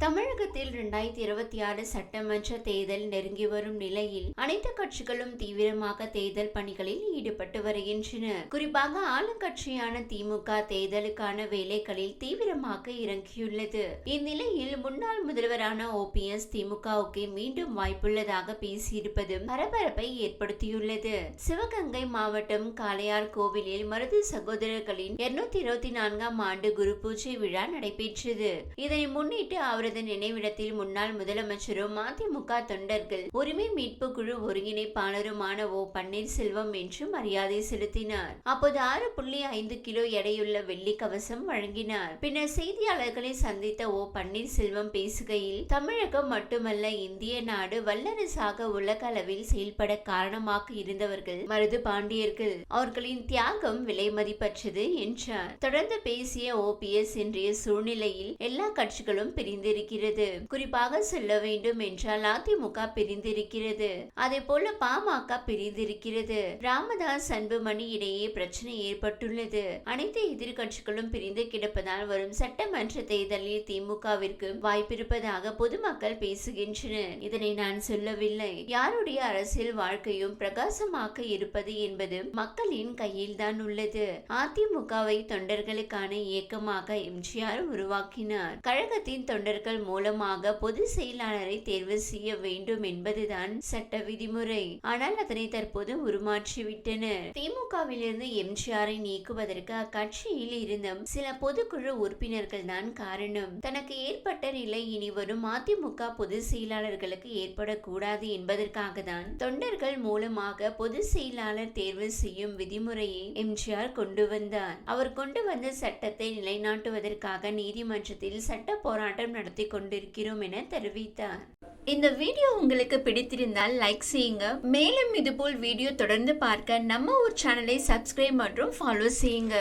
தமிழகத்தில் 2026 சட்டமன்ற தேர்தல் நெருங்கி வரும் நிலையில் அனைத்து கட்சிகளும் தீவிரமாக தேர்தல் பணிகளில் ஈடுபட்டு வருகின்றன. குறிப்பாக ஆளுங்கட்சியான திமுக தேர்தலுக்கான வேலைகளில் தீவிரமாக இறங்கியுள்ளது. இந்நிலையில் முன்னாள் முதல்வரான OPS திமுகவுக்கு மீண்டும் வாய்ப்புள்ளதாக பேசியிருப்பது பரபரப்பை ஏற்படுத்தியுள்ளது. சிவகங்கை மாவட்டம் காளையார் கோவிலில் மருது சகோதரர்களின் 224ஆம் ஆண்டு குரு பூஜை விழா நடைபெற்றது. இதனை முன்னிட்டு அவரது நினைவிடத்தில் முன்னாள் முதலமைச்சரும் அதிமுக தொண்டர்கள் உரிமை மீட்பு குழு ஒருங்கிணைப்பாளருமான பன்னீர்செல்வம் என்று மரியாதை செலுத்தினார். அப்போது 6.5 கிலோ எடையுள்ள வெள்ளி கவசம் வழங்கினார். பின்னர் செய்தியாளர்களை சந்தித்த பன்னீர்செல்வம் பேசுகையில், தமிழகம் மட்டுமல்ல, இந்திய நாடு வல்லரசாக உலக அளவில் செயல்பட காரணமாக இருந்தவர்கள் மருது பாண்டியர்கள். அவர்களின் தியாகம் விலை மதிப்பற்றது என்றார். தொடர்ந்து பேசிய OPS, இன்றைய சூழ்நிலையில் எல்லா கட்சிகளும் பிரிந்திருக்கிறது. குறிப்பாக சொல்ல வேண்டும் என்றால் அதிமுக பிரிந்திருக்கிறது. அதே போல பாமக பிரிந்திருக்கிறது. ராமதாஸ் அன்புமணி இடையே பிரச்சனை ஏற்பட்டுள்ளது. அனைத்து எதிர்கட்சிகளும் பிரிந்து கிடப்பதால் வரும் சட்டமன்ற தேர்தலில் திமுகவிற்கு வாய்ப்பிருப்பதாக பொதுமக்கள் பேசுகின்றனர். இதனை நான் சொல்லவில்லை. யாருடைய அரசியல் வாழ்க்கையும் பிரகாசமாக இருப்பது என்பது மக்களின் கையில் தான் உள்ளது. அதிமுகவை தொண்டர்களுக்கான இயக்கமாக எம்ஜிஆர் உருவாக்கினார். கழகத்தின் தொண்டர்கள் மூலமாக பொது செயலாளரை தேர்வு செய்ய வேண்டும் என்பதுதான் சட்ட விதிமுறை. ஆனால் அதனை தற்போது உருமாற்றிவிட்டனர். திமுகவிலிருந்து எம்ஜிஆரை நீக்குவதற்கு அக்கட்சியில் இருந்த சில பொதுக்குழு உறுப்பினர்கள் தான் காரணம். தனக்கு ஏற்பட்ட நிலை இனி வரும் அதிமுக பொதுச் செயலாளர்களுக்கு ஏற்படக்கூடாது என்பதற்காக தான் தொண்டர்கள் மூலமாக பொதுச் செயலாளர் தேர்வு செய்யும் விதிமுறையை எம்ஜிஆர் கொண்டு வந்தார். அவர் கொண்டு வந்த சட்டத்தை நிலைநாட்டுவதற்காக நீதிமன்றத்தில் சட்ட போராட்டம் நடத்தி கொண்டிருக்கிறோம் என தெரிவித்தார். இந்த வீடியோ உங்களுக்கு பிடித்திருந்தால் லைக் செய்யுங்க. மேலும் இதுபோல் வீடியோ தொடர்ந்து பார்க்க நம்ம ஒரு சேனலை சப்ஸ்கிரைப் மற்றும் ஃபாலோ செய்யுங்க.